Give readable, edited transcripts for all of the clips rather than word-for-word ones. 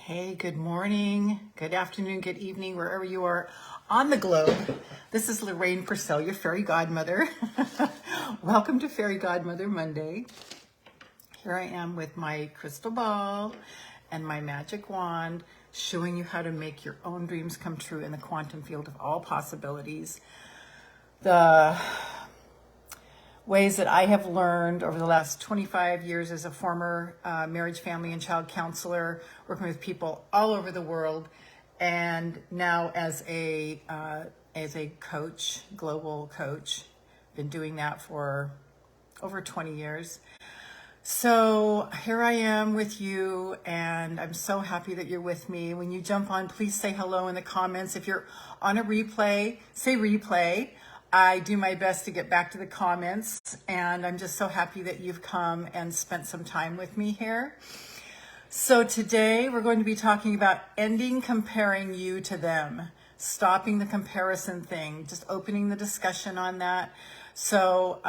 Hey, good morning, good afternoon, good evening, wherever you are on the globe. This is Lorraine Pursell, your fairy godmother. Welcome to Fairy Godmother Monday. Here I am with my crystal ball and my magic wand, showing you how to make your own dreams come true in the quantum field of all possibilities. The ways that I have learned over the last 25 years as a former marriage, family, and child counselor, working with people all over the world, and now as a coach, global coach. Been doing that for over 20 years. So here I am with you, and I'm so happy that you're with me. When you jump on, please say hello in the comments. If you're on a replay, say replay. I do my best to get back to the comments, and I'm just so happy that you've come and spent some time with me here. So today we're going to be talking about ending comparing you to them, stopping the comparison thing, just opening the discussion on that. So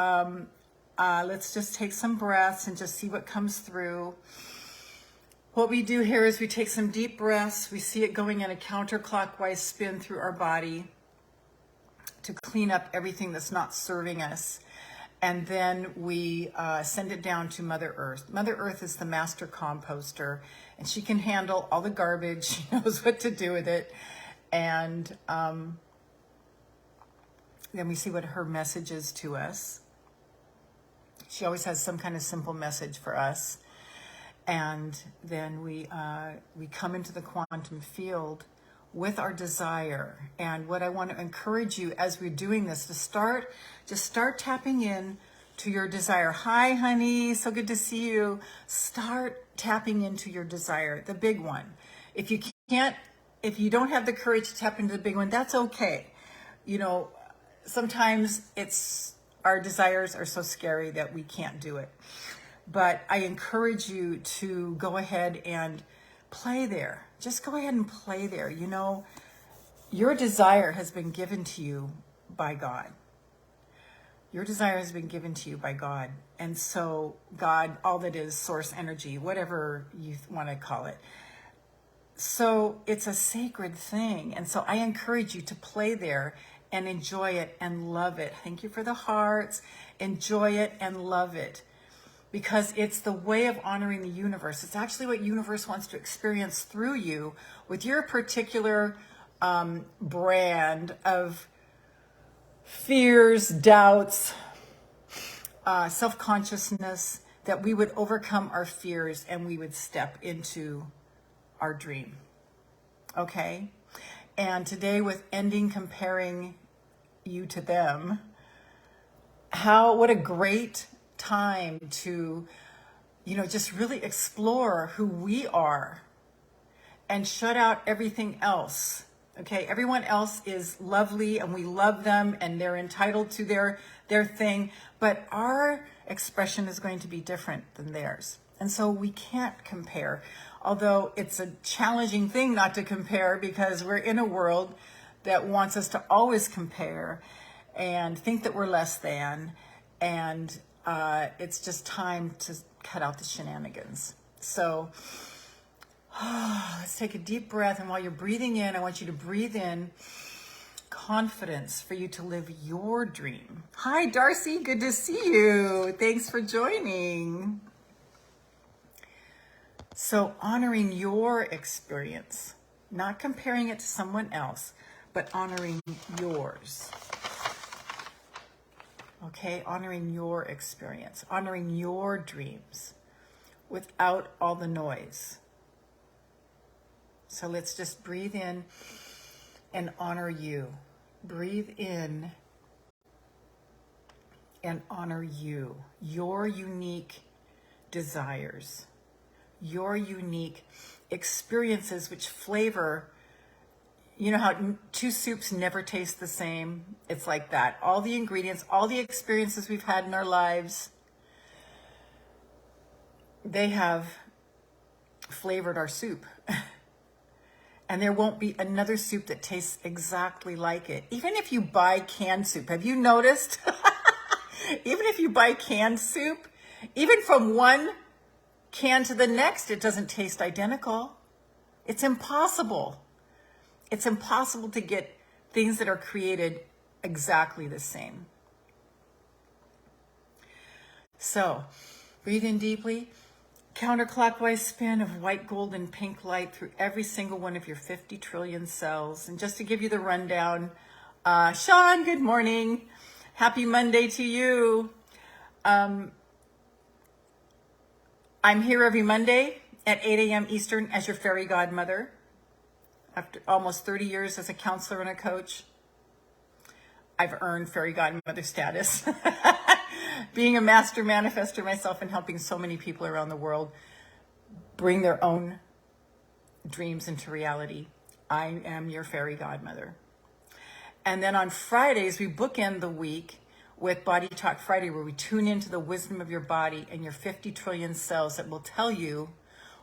let's just take some breaths and just see what comes through. What we do here is we take some deep breaths. We see it going in a counterclockwise spin through our body to clean up everything that's not serving us. And then we send it down to Mother Earth. Mother Earth is the master composter, and she can handle all the garbage. She knows what to do with it. And then we see what her message is to us. She always has some kind of simple message for us. And then we come into the quantum field with our desire. And what I want to encourage you as we're doing this to start tapping in to your desire. Hi, honey, so good to see you. Start tapping into your desire, the big one. If you don't have the courage to tap into the big one, that's okay. You know, sometimes our desires are so scary that we can't do it. But I encourage you to go ahead and play there. Just go ahead and play there. You know, your desire has been given to you by God. Your desire has been given to you by God. And so God, all that is source energy, whatever you want to call it. So it's a sacred thing. And so I encourage you to play there and enjoy it and love it. Thank you for the hearts. Enjoy it and love it. Because it's the way of honoring the universe. It's actually what universe wants to experience through you with your particular brand of fears, doubts, self-consciousness, that we would overcome our fears and we would step into our dream. Okay? And today, with ending comparing you to them, what a great time to, just really explore who we are and shut out everything else. Okay, everyone else is lovely and we love them and they're entitled to their thing, but our expression is going to be different than theirs. And so we can't compare, although it's a challenging thing not to compare because we're in a world that wants us to always compare and think that we're less than, and it's just time to cut out the shenanigans. So let's take a deep breath. And while you're breathing in, I want you to breathe in confidence for you to live your dream. Hi, Darcy. Good to see you. Thanks for joining. So honoring your experience, not comparing it to someone else, but honoring yours. Okay, honoring your experience, honoring your dreams without all the noise. So let's just breathe in and honor you. Breathe in and honor you, your unique desires, your unique experiences which flavor. You know how two soups never taste the same? It's like that. All the ingredients, all the experiences we've had in our lives, they have flavored our soup. And there won't be another soup that tastes exactly like it. Even if you buy canned soup, have you noticed? Even if you buy canned soup, even from one can to the next, it doesn't taste identical. It's impossible. It's impossible to get things that are created exactly the same. So, breathe in deeply. Counterclockwise spin of white, gold, and pink light through every single one of your 50 trillion cells. And just to give you the rundown, Sean, good morning. Happy Monday to you. I'm here every Monday at 8 a.m. Eastern as your fairy godmother. After almost 30 years as a counselor and a coach, I've earned fairy godmother status. Being a master manifester myself and helping so many people around the world bring their own dreams into reality. I am your fairy godmother. And then on Fridays, we bookend the week with Body Talk Friday, where we tune into the wisdom of your body and your 50 trillion cells that will tell you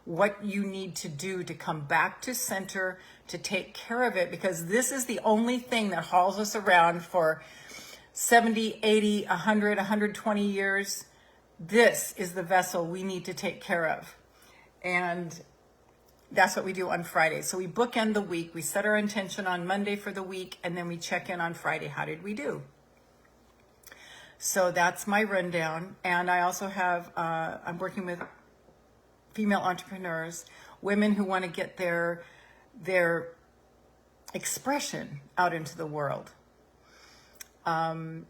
what you need to do to come back to center, to take care of it, because this is the only thing that hauls us around for 70, 80, 100, 120 years. This is the vessel we need to take care of. And that's what we do on Friday. So we bookend the week. We set our intention on Monday for the week, and then we check in on Friday. How did we do? So that's my rundown. And I also have, I'm working with female entrepreneurs, women who want to get their expression out into the world. And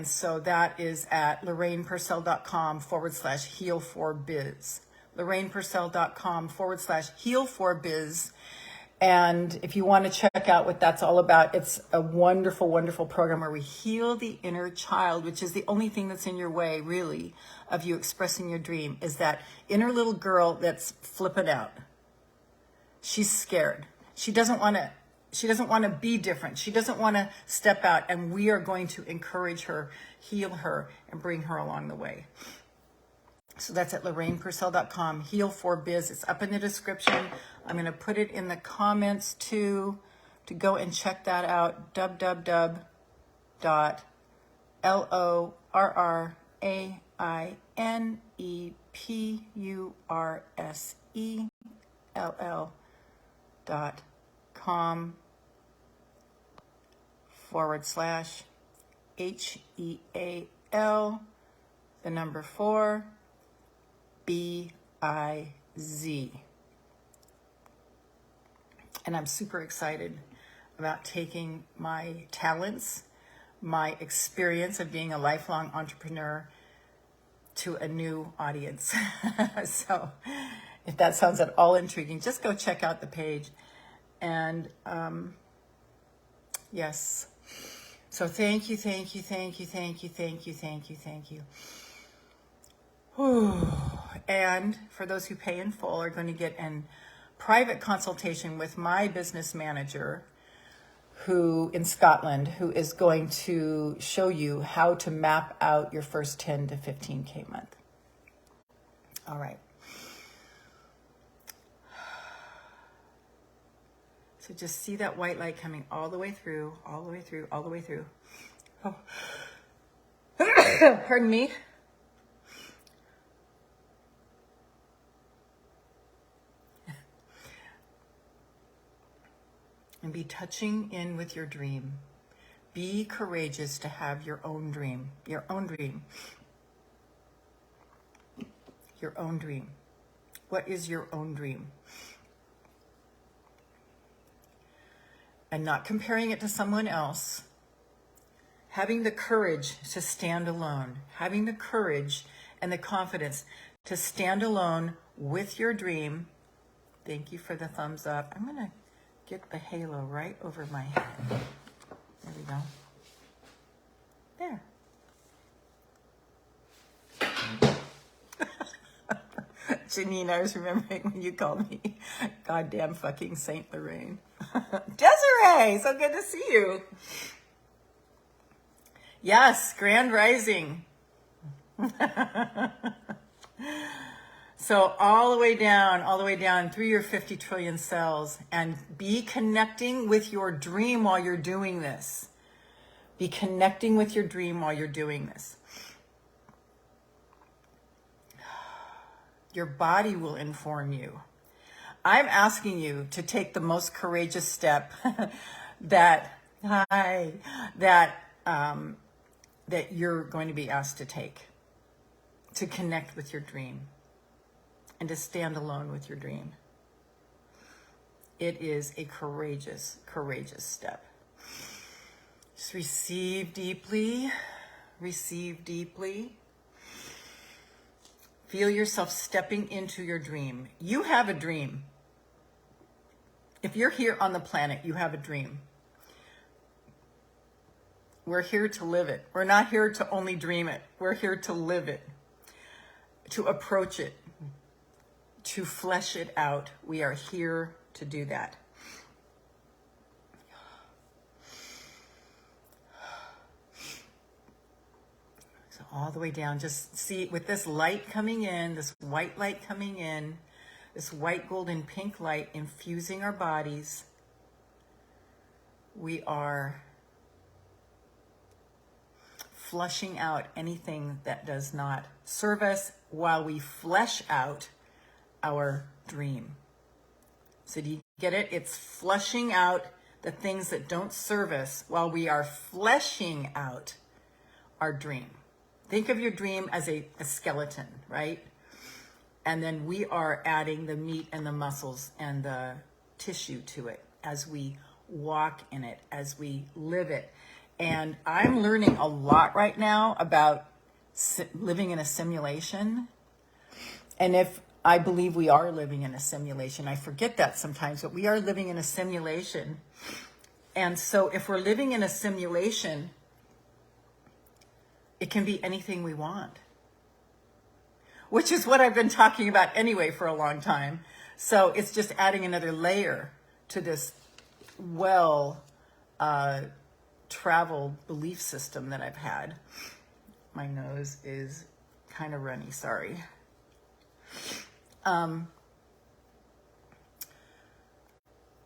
so that is at LorrainePursell.com/heal4biz. LorrainePursell.com/heal4biz. And if you want to check out what that's all about, it's a wonderful, wonderful program where we heal the inner child, which is the only thing that's in your way, really, of you expressing your dream, is that inner little girl that's flipping out. She's scared. She doesn't want to be different. She doesn't want to step out, and we are going to encourage her, heal her, and bring her along the way. So that's at LorrainePursell.com, Heal4Biz. It's up in the description. I'm going to put it in the comments too, to go and check that out. www.LorrainePursell.com/HEAL 4 BIZ. And I'm super excited about taking my talents, my experience of being a lifelong entrepreneur to a new audience. So if that sounds at all intriguing, just go check out the page. And yes. So thank you. Whew. And for those who pay in full are going to get a private consultation with my business manager who in Scotland, who is going to show you how to map out your first 10 to 15K month. All right. So just see that white light coming all the way through, all the way through, all the way through. Oh. Pardon me. And be touching in with your dream. Be courageous to have your own dream. Your own dream. Your own dream. What is your own dream? And not comparing it to someone else. Having the courage to stand alone. Having the courage and the confidence to stand alone with your dream. Thank you for the thumbs up. I'm going to get the halo right over my head. There we go. There. Janine, I was remembering when you called me goddamn fucking Saint Lorraine. Desiree, so good to see you. Yes, Grand Rising. So all the way down through your 50 trillion cells, and be connecting with your dream while you're doing this. Be connecting with your dream while you're doing this. Your body will inform you. I'm asking you to take the most courageous step that that you're going to be asked to take, to connect with your dream and to stand alone with your dream. It is a courageous, courageous step. Just receive deeply, receive deeply. Feel yourself stepping into your dream. You have a dream. If you're here on the planet, you have a dream. We're here to live it. We're not here to only dream it. We're here to live it, to approach it, to flesh it out. We are here to do that. So all the way down, just see with this light coming in, this white light coming in, this white, golden, pink light infusing our bodies, we are flushing out anything that does not serve us while we flesh out our dream. So do you get it? It's flushing out the things that don't serve us while we are fleshing out our dream. Think of your dream as a skeleton, right? And then we are adding the meat and the muscles and the tissue to it as we walk in it, as we live it. And I'm learning a lot right now about living in a simulation. And if I believe we are living in a simulation, I forget that sometimes, but we are living in a simulation. And so if we're living in a simulation, it can be anything we want, which is what I've been talking about anyway for a long time. So it's just adding another layer to this traveled belief system that I've had. My nose is kind of runny, sorry.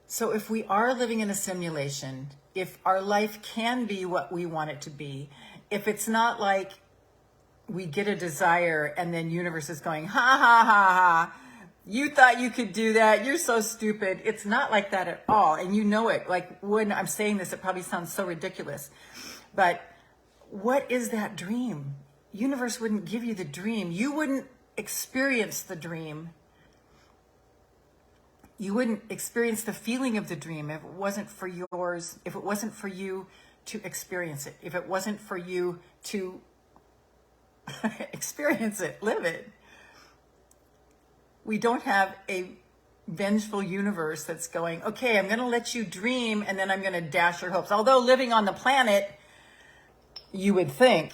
So if we are living in a simulation, if our life can be what we want it to be, if it's not like we get a desire and then universe is going, ha, ha, ha, ha, you thought you could do that, you're so stupid. It's not like that at all. And you know it. Like when I'm saying this, it probably sounds so ridiculous. But what is that dream? Universe wouldn't give you the dream. You wouldn't experience the dream. You wouldn't experience the feeling of the dream if it wasn't for yours, if it wasn't for you to experience it, if it wasn't for you to experience it, live it. We don't have a vengeful universe that's going, okay, I'm going to let you dream and then I'm going to dash your hopes. Although living on the planet, you would think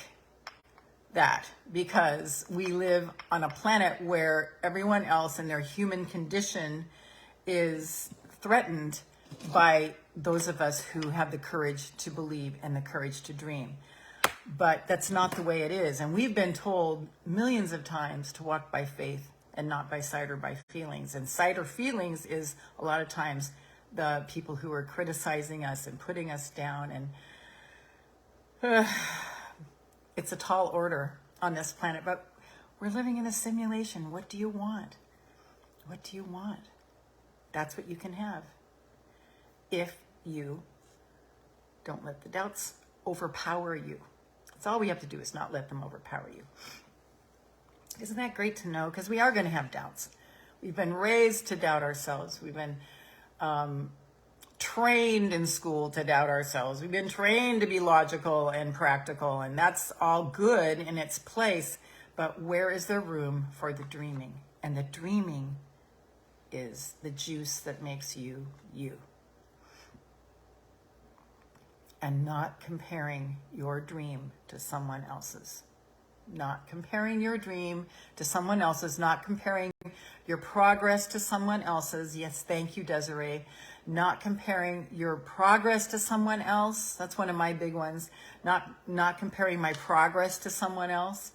that, because we live on a planet where everyone else in their human condition is threatened by those of us who have the courage to believe and the courage to dream. But that's not the way it is. And we've been told millions of times to walk by faith and not by sight or by feelings. And sight or feelings is a lot of times the people who are criticizing us and putting us down. And it's a tall order on this planet, but we're living in a simulation. What do you want? What do you want? That's what you can have if you don't let the doubts overpower you. That's all we have to do, is not let them overpower you. Isn't that great to know? Because we are going to have doubts. We've been raised to doubt ourselves. We've been trained in school to doubt ourselves. We've been trained to be logical and practical, and that's all good in its place. But where is there room for the dreaming? And the dreaming is the juice that makes you, you. And not comparing your dream to someone else's. Not comparing your dream to someone else's, not comparing your progress to someone else's. Yes, thank you, Desiree. Not comparing your progress to someone else. That's one of my big ones. Not comparing my progress to someone else.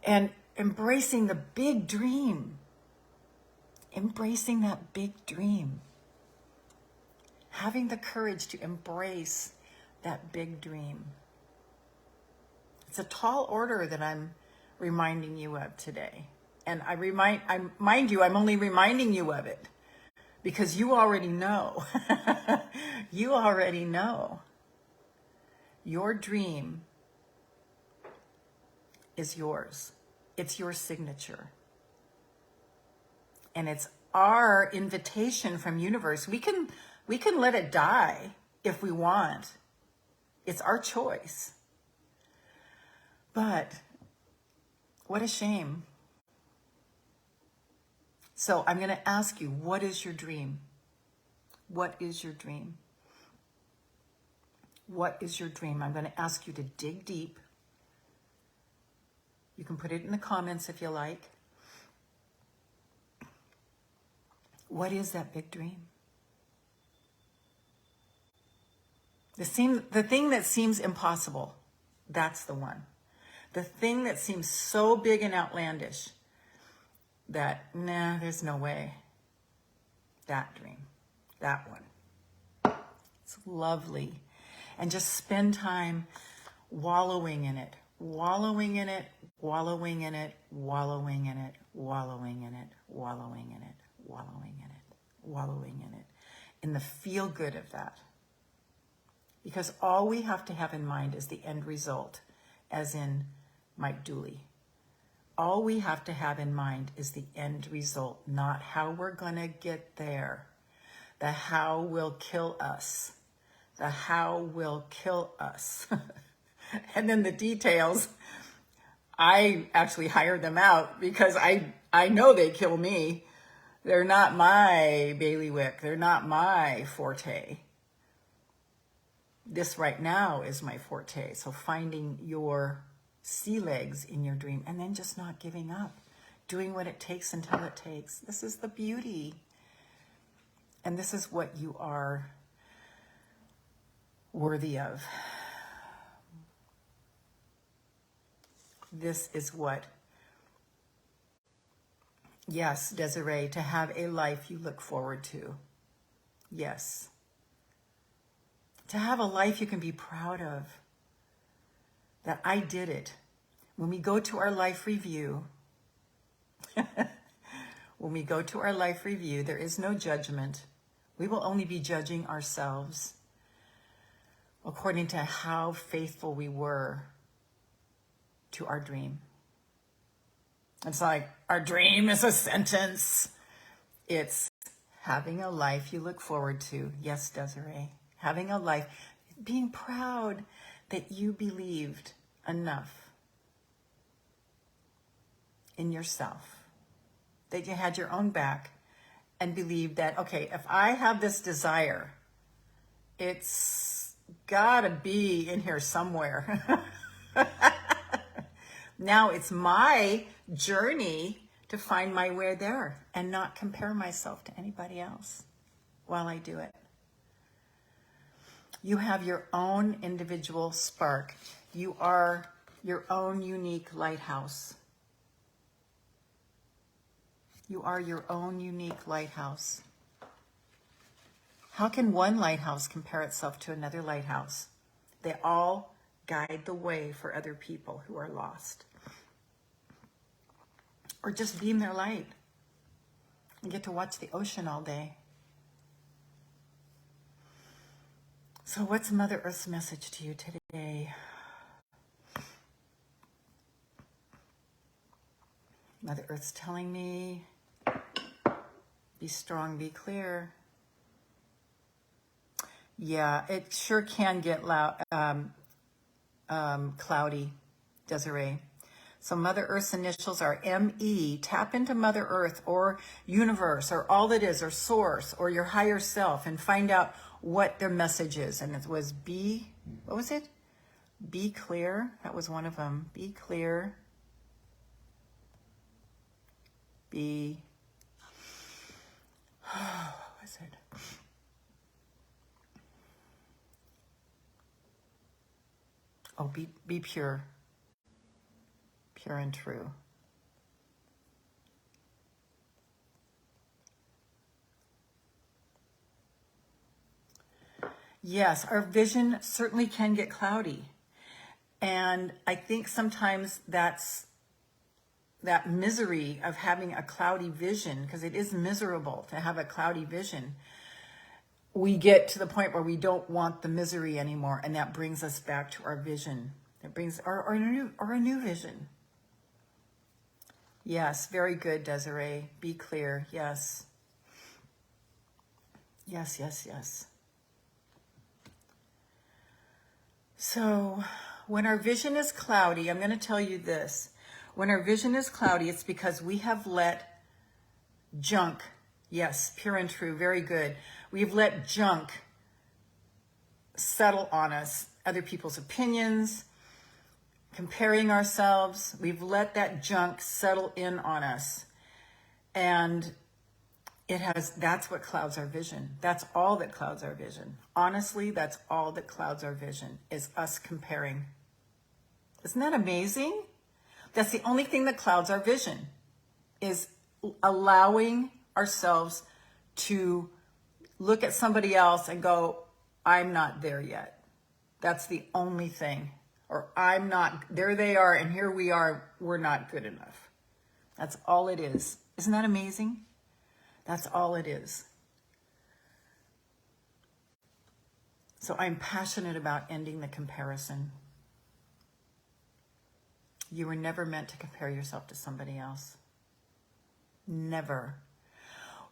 And embracing the big dream. Embracing that big dream. Having the courage to embrace that big dream. It's a tall order that I'm reminding you of today. And mind you, I'm only reminding you of it because you already know. You already know. Your dream is yours. It's your signature. And it's our invitation from universe. We can let it die if we want. It's our choice. But what a shame. So I'm going to ask you, what is your dream? What is your dream? What is your dream? I'm going to ask you to dig deep. You can put it in the comments if you like. What is that big dream? The thing that seems impossible, that's the one. The thing that seems so big and outlandish that, nah, there's no way. That dream, that one. It's lovely. And just spend time wallowing in it, wallowing in it, wallowing in it, wallowing in it, wallowing in it, wallowing in it, wallowing in it, wallowing in it, in the feel good of that. Because all we have to have in mind is the end result, as in Mike Dooley. All we have to have in mind is the end result, not how we're going to get there. The how will kill us. The how will kill us. And then the details, I actually hire them out because I know they kill me. They're not my bailiwick. They're not my forte. This right now is my forte. So finding your sea legs in your dream and then just not giving up, doing what it takes until it takes. This is the beauty. And this is what you are worthy of. This is what, yes, Desiree, to have a life you look forward to. Yes. To have a life you can be proud of. That I did it. When we go to our life review, when we go to our life review, there is no judgment. We will only be judging ourselves according to how faithful we were to our dream. It's like, our dream is a sentence. It's having a life you look forward to. Yes, Desiree. Having a life, being proud that you believed enough in yourself, that you had your own back and believed that, okay, if I have this desire, it's gotta be in here somewhere. Now it's my journey to find my way there and not compare myself to anybody else while I do it. You have your own individual spark. You are your own unique lighthouse. You are your own unique lighthouse. How can one lighthouse compare itself to another lighthouse? They all guide the way for other people who are lost. Or just beam their light and get to watch the ocean all day. So what's Mother Earth's message to you today? Mother Earth's telling me, be strong, be clear. Yeah, it sure can get cloudy, Desiree. So Mother Earth's initials are M-E. Tap into Mother Earth or universe or all that is or source or your higher self and find out what their message is. And it was what was it? Be clear. That was one of them. Be clear. What was it? Oh, be pure. Pure and true. Yes, our vision certainly can get cloudy. And I think sometimes that's that misery of having a cloudy vision, because it is miserable to have a cloudy vision, we get to the point where we don't want the misery anymore, and that brings us back to our vision. It brings or a new vision. Yes, very good, Desiree. Be clear. Yes. Yes, yes, yes. So when our vision is cloudy, I'm going to tell you this. When our vision is cloudy, it's because we have let junk, yes, pure and true, very good. We've let junk settle on us, other people's opinions, comparing ourselves. We've let that junk settle in on us. And that's what clouds our vision. That's all that clouds our vision. Honestly, that's all that clouds our vision, is us comparing. Isn't that amazing? That's the only thing that clouds our vision, is allowing ourselves to look at somebody else and go, I'm not there yet. That's the only thing. Or I'm not, there they are, and here we are, we're not good enough. That's all it is. Isn't that amazing? That's all it is. So I'm passionate about ending the comparison. You were never meant to compare yourself to somebody else. Never.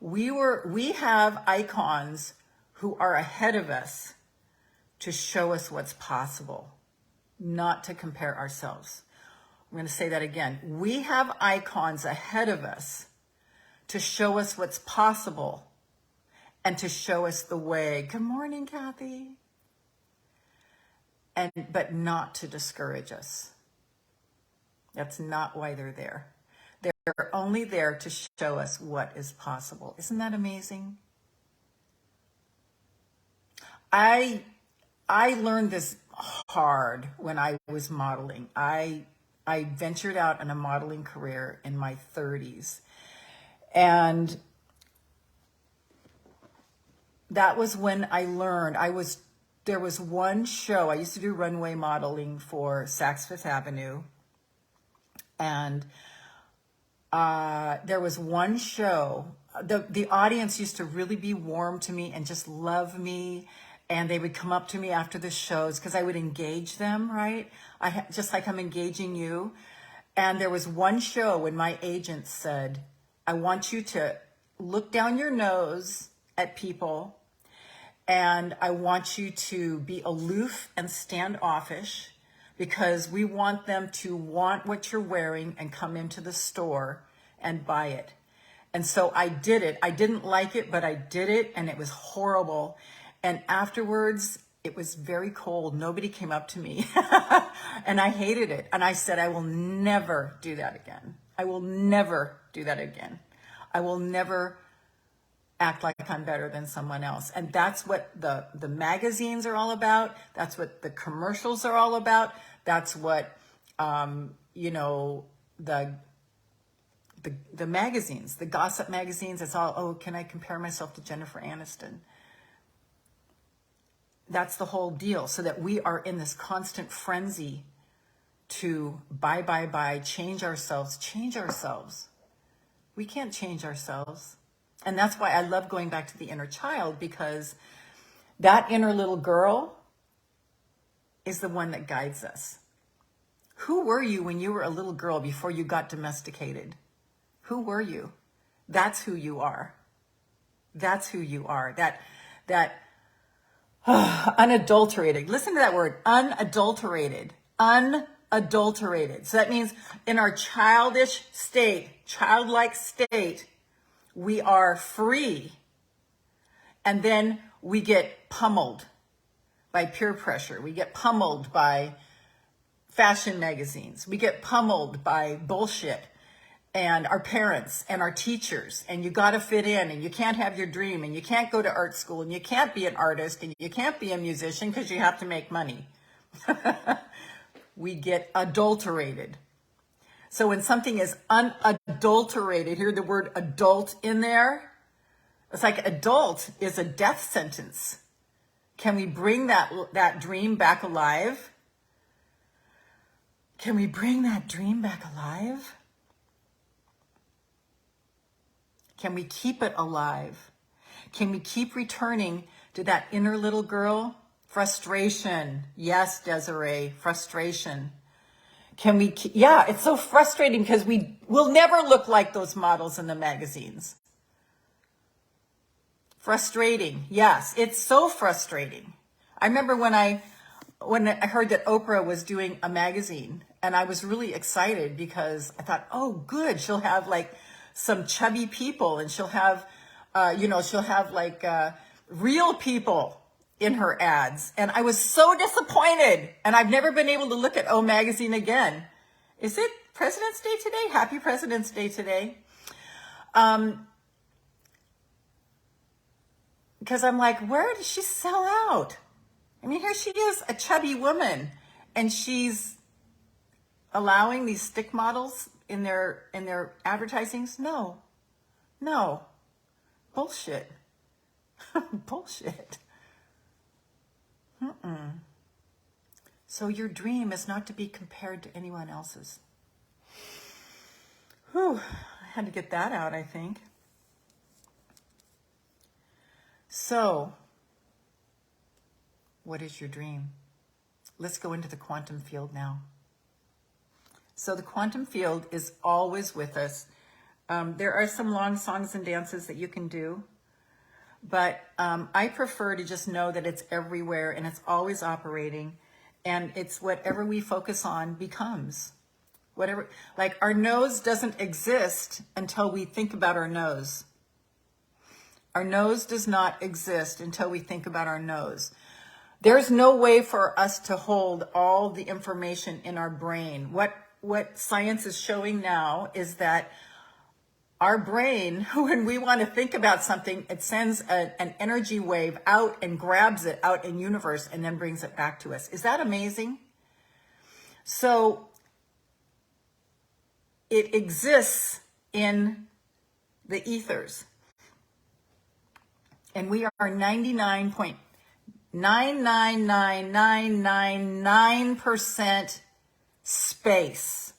We have icons who are ahead of us to show us what's possible, not to compare ourselves. I'm going to say that again. We have icons ahead of us to show us what's possible and to show us the way. Good morning, Kathy. But not to discourage us. That's not why they're there. They're only there to show us what is possible. Isn't that amazing? I learned this hard when I was modeling. I ventured out on a modeling career in my 30s. And that was when I learned. There was one show. I used to do runway modeling for Saks Fifth Avenue. And there was one show. The audience used to really be warm to me and just love me. And they would come up to me after the shows because I would engage them, right? Just like I'm engaging you. And there was one show when my agent said, I want you to look down your nose at people, and I want you to be aloof and standoffish, because we want them to want what you're wearing and come into the store and buy it. And so I did it. I didn't like it, but I did it, and it was horrible. And afterwards, it was very cold. Nobody came up to me, and I hated it. And I said, I will never do that again. I will never do that again. I will never act like I'm better than someone else. And that's what the magazines are all about. That's what the commercials are all about. That's what, the magazines, the gossip magazines, it's all, oh, can I compare myself to Jennifer Aniston? That's the whole deal, so that we are in this constant frenzy to buy, change ourselves. We can't change ourselves. And that's why I love going back to the inner child, because that inner little girl is the one that guides us. Who were you when you were a little girl before you got domesticated? Who were you? That's who you are. That's who you are. That unadulterated. Listen to that word, unadulterated. Unadulterated. So that means in our childish state, childlike state, we are free. And then we get pummeled by peer pressure. We get pummeled by fashion magazines. We get pummeled by bullshit and our parents and our teachers. And you got to fit in, and you can't have your dream, and you can't go to art school, and you can't be an artist, and you can't be a musician because you have to make money. We get adulterated. So when something is unadulterated, hear the word adult in there? It's like adult is a death sentence. Can we bring that dream back alive? Can we bring that dream back alive? Can we keep it alive? Can we keep returning to that inner little girl? Frustration. Yes, Desiree, frustration. Yeah, it's so frustrating because we will never look like those models in the magazines. Frustrating. Yes, it's so frustrating. I remember when I heard that Oprah was doing a magazine, and I was really excited because I thought, oh, good, she'll have like some chubby people, and she'll have real people in her ads. And I was so disappointed, and I've never been able to look at O Magazine again. Is it President's Day today? Happy President's Day today. Because I'm like, where did she sell out? I mean, here she is, a chubby woman, and she's allowing these stick models in their advertisings? No. Bullshit. Bullshit. So your dream is not to be compared to anyone else's. Whew, I had to get that out, I think. So, what is your dream? Let's go into the quantum field now. So the quantum field is always with us. There are some long songs and dances that you can do, but I prefer to just know that it's everywhere and it's always operating, and it's whatever we focus on becomes. Whatever, like our nose doesn't exist until we think about our nose. Our nose does not exist until we think about our nose. There's no way for us to hold all the information in our brain. What science is showing now is that our brain, when we want to think about something, it sends an energy wave out and grabs it out in universe and then brings it back to us. Is that amazing? So it exists in the ethers. And we are 99.99999% space.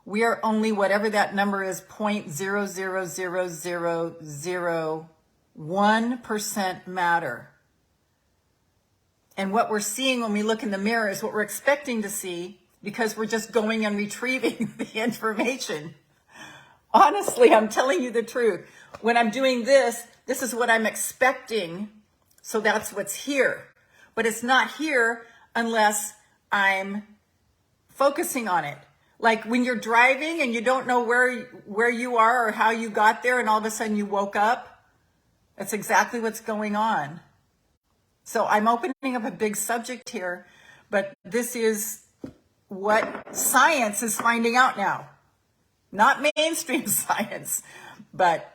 We are only whatever that number is, 0.0000001% matter. And what we're seeing when we look in the mirror is what we're expecting to see, because we're just going and retrieving the information. Honestly, I'm telling you the truth. When I'm doing this is what I'm expecting. So that's what's here. But it's not here unless I'm focusing on it. Like when you're driving and you don't know where you are or how you got there, and all of a sudden you woke up. That's exactly what's going on. So I'm opening up a big subject here, but this is what science is finding out now. Not mainstream science, but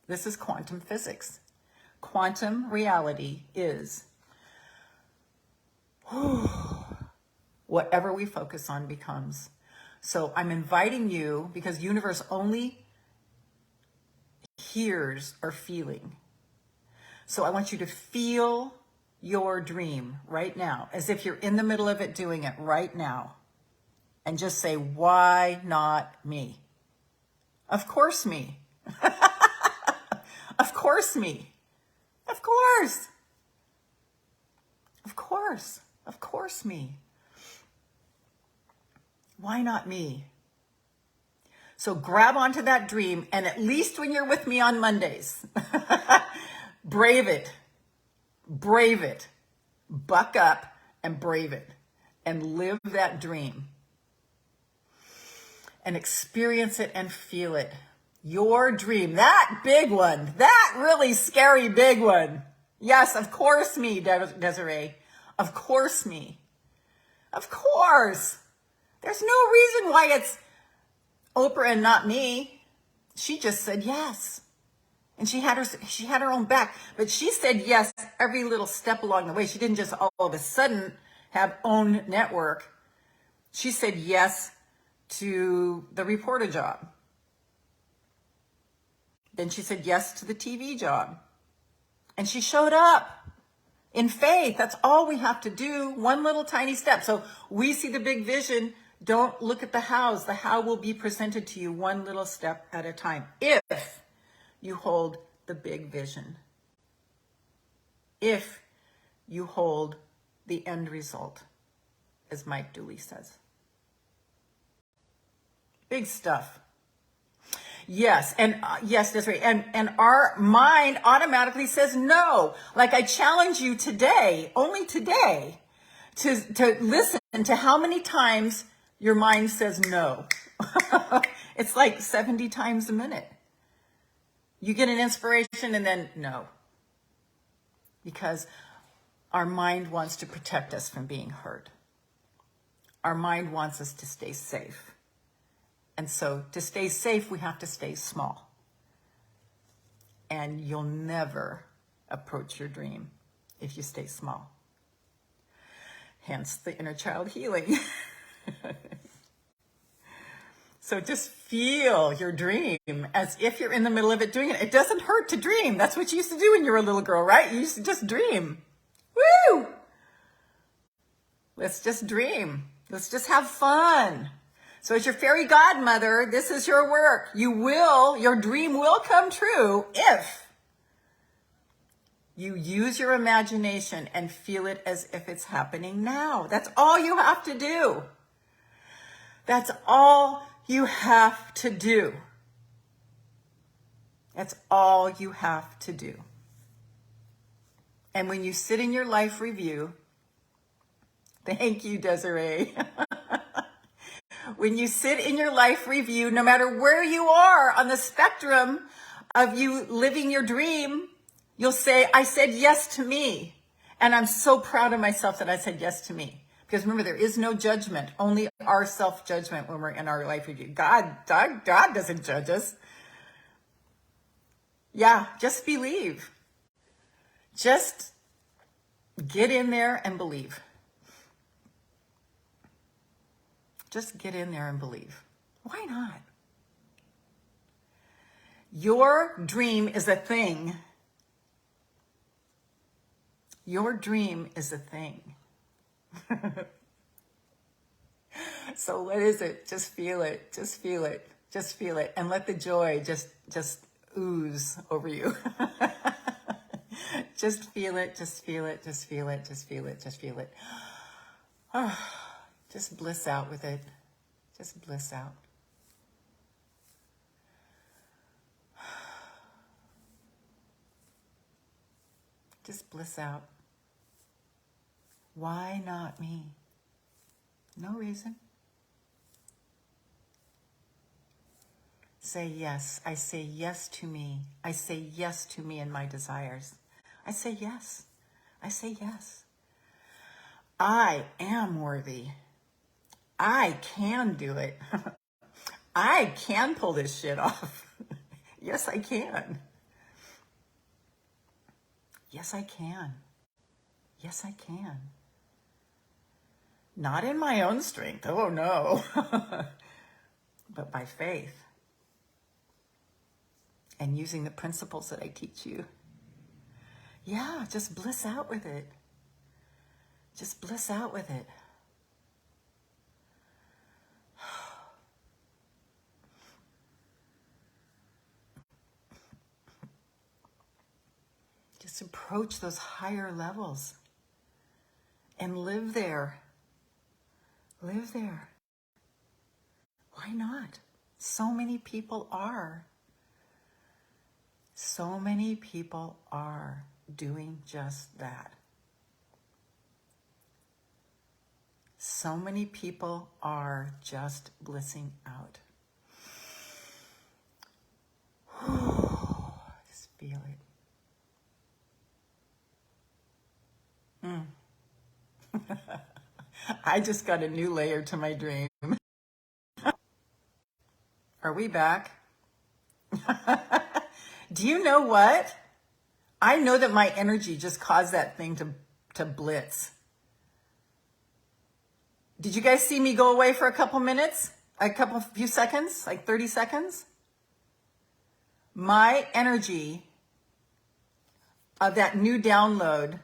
this is quantum physics. Quantum reality is whatever we focus on becomes. So I'm inviting you, because universe only hears our feeling. So I want you to feel your dream right now, as if you're in the middle of it, doing it right now. And just say, why not me? Of course me. Of course me. Of course. Of course. Of course me. Why not me? So grab onto that dream, and at least when you're with me on Mondays, brave it. Brave it. Buck up and brave it. And live that dream. And experience it and feel it. Your dream, that big one, that really scary big one. Yes, of course me, Desiree. Of course me. Of course. There's no reason why it's Oprah and not me. She just said yes. And she had her own back, but she said yes every little step along the way. She didn't just all of a sudden have own network. She said yes to the reporter job. Then she said yes to the TV job. And she showed up in faith. That's all we have to do. One little tiny step. So we see the big vision Don't look at the hows. The how will be presented to you one little step at a time if you hold the big vision. If you hold the end result, as Mike Dooley says. Big stuff. Yes, and yes, that's right. And our mind automatically says no. Like I challenge you today, only today, to listen to how many times your mind says no. It's like 70 times a minute. You get an inspiration and then no. Because our mind wants to protect us from being hurt. Our mind wants us to stay safe. And so to stay safe, we have to stay small. And you'll never approach your dream if you stay small. Hence the inner child healing. So just feel your dream as if you're in the middle of it doing it. It doesn't hurt to dream. That's what you used to do when you were a little girl, right? You used to just dream. Woo! Let's just dream. Let's just have fun. So as your fairy godmother, this is your work. Your dream will come true if you use your imagination and feel it as if it's happening now. That's all you have to do. That's all you have to do. That's all you have to do. And when you sit in your life review, thank you, Desiree. When you sit in your life review, no matter where you are on the spectrum of you living your dream, you'll say, I said yes to me. And I'm so proud of myself that I said yes to me. Because remember, there is no judgment, only our self-judgment when we're in our life review. God doesn't judge us. Yeah, just believe. Just get in there and believe. Just get in there and believe. Why not? Your dream is a thing. Your dream is a thing. So what is it? Just feel it. Just feel it. Just feel it. And let the joy just ooze over you. Just feel it. Just feel it. Just feel it. Just feel it. Just feel it. Just bliss out with it. Just bliss out. Just bliss out. Why not me? No reason. Say yes. I say yes to me. I say yes to me and my desires. I say yes. I say yes. I am worthy. I can do it. I can pull this shit off. Yes, I can. Yes, I can. Yes, I can. Not in my own strength. Oh, no. But by faith. And using the principles that I teach you. Yeah, just bliss out with it. Just bliss out with it. Just approach those higher levels and live there. Live there. Why not? So many people are. So many people are doing just that. So many people are just blissing out. Just feel it. I just got a new layer to my dream. Are we back? Do you know what? I know that my energy just caused that thing to blitz. Did you guys see me go away for a couple minutes? A few seconds? Like 30 seconds? My energy of that new download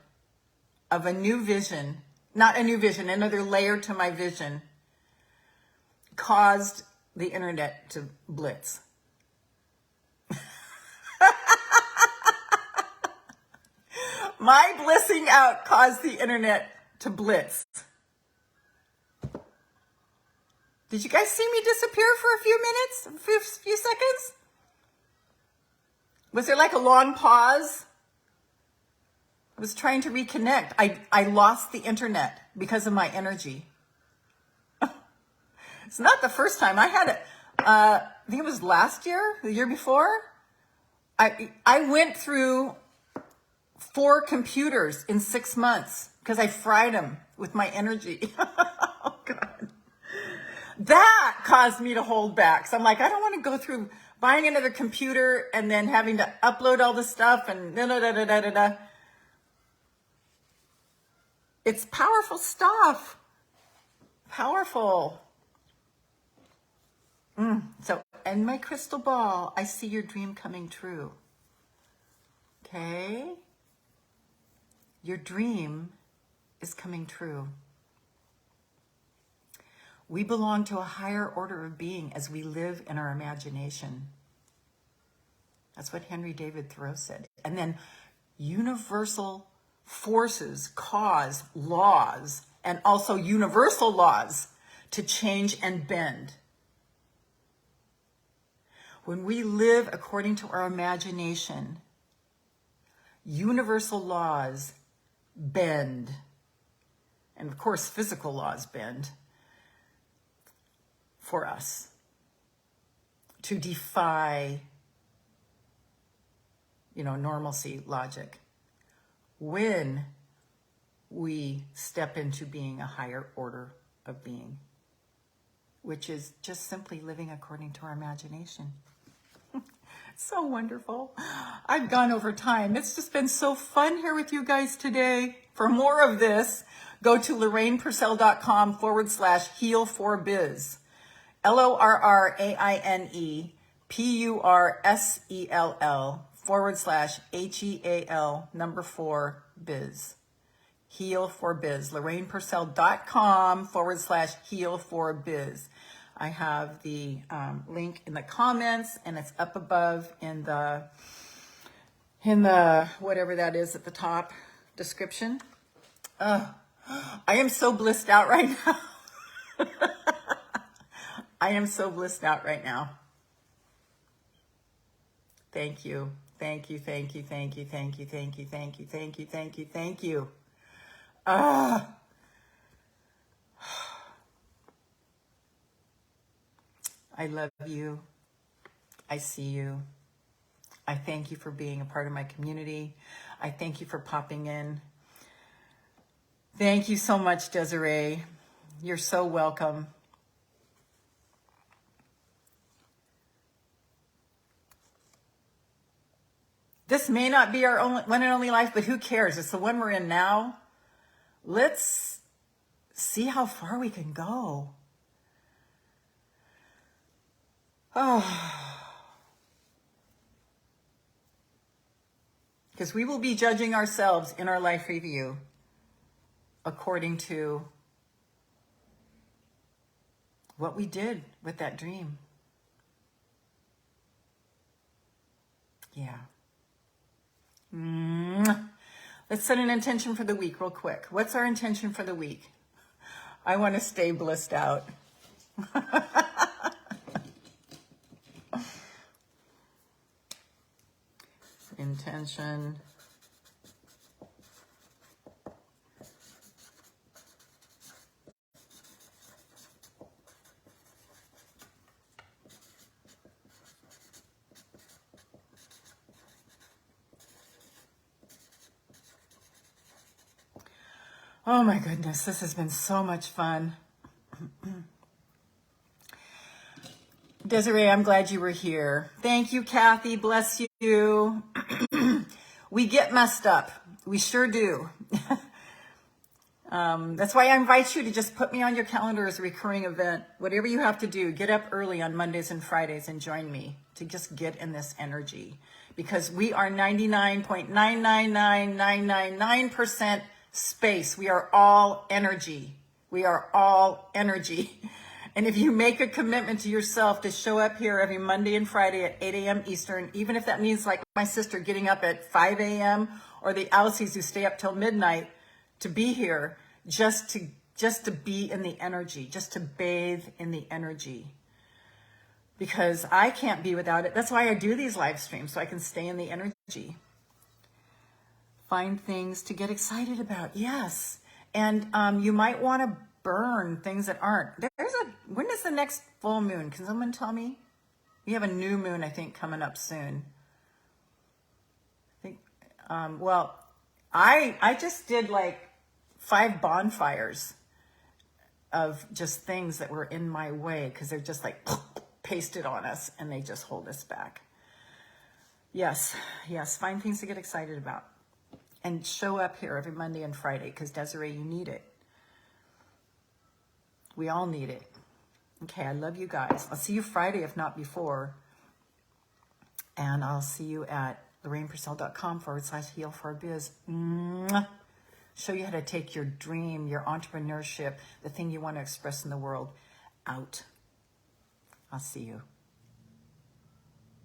of a new vision, not a new vision, another layer to my vision, caused the internet to blitz. My blissing out caused the internet to blitz. Did you guys see me disappear for a few minutes, a few seconds? Was there like a long pause? I was trying to reconnect. I lost the internet because of my energy. It's not the first time. I had it, I think it was last year, the year before. I went through 4 computers in 6 months because I fried them with my energy. Oh, God. That caused me to hold back. So I'm like, I don't want to go through buying another computer and then having to upload all the stuff and da-da-da-da-da-da. It's powerful stuff. Powerful. So, in my crystal ball, I see your dream coming true. Okay? Your dream is coming true. We belong to a higher order of being as we live in our imagination. That's what Henry David Thoreau said. And then universal forces cause laws, and also universal laws, to change and bend. When we live according to our imagination, universal laws bend. And of course, physical laws bend for us to defy, normalcy, logic. When we step into being a higher order of being, which is just simply living according to our imagination. So wonderful. I've gone over time. It's just been so fun here with you guys today. For more of this, go to LorrainePursell.com/heal4biz. LorrainePursell/HEAL4biz. Heal4biz. LorrainePursell.com/heal4biz. I have the link in the comments, and it's up above in the whatever that is at the top description. I am so blissed out right now. I am so blissed out right now. Thank you. Thank you. Thank you. Thank you. Thank you. Thank you. Thank you. Thank you. Thank you. Thank you. I love you. I see you. I thank you for being a part of my community. I thank you for popping in. Thank you so much, Desiree. You're so welcome. This may not be our one and only life, but who cares? It's the one we're in now. Let's see how far we can go. Oh. Because we will be judging ourselves in our life review according to what we did with that dream. Yeah. Let's set an intention for the week real quick. What's our intention for the week? I want to stay blissed out. Intention. Oh my goodness, this has been so much fun. Desiree, I'm glad you were here. Thank you, Kathy. Bless you. We get messed up. We sure do. That's why I invite you to just put me on your calendar as a recurring event. Whatever you have to do, get up early on Mondays and Fridays and join me to just get in this energy. Because we are 99.999999% space. We are all energy. We are all energy. And if you make a commitment to yourself to show up here every Monday and Friday at 8 a.m. Eastern, even if that means like my sister getting up at 5 a.m. or the Alcies who stay up till midnight to be here, just to be in the energy, just to bathe in the energy. Because I can't be without it. That's why I do these live streams, so I can stay in the energy. Find things to get excited about. Yes. And you might want to burn things that aren't. When is the next full moon? Can someone tell me? We have a new moon, I think, coming up soon. I think, well, I just did like 5 bonfires of just things that were in my way because they're just like pasted on us and they just hold us back. Yes, find things to get excited about. And show up here every Monday and Friday because Desiree, you need it. We all need it. Okay, I love you guys. I'll see you Friday, if not before. And I'll see you at LorrainePursell.com/heal4biz. Mwah. Show you how to take your dream, your entrepreneurship, the thing you want to express in the world out. I'll see you.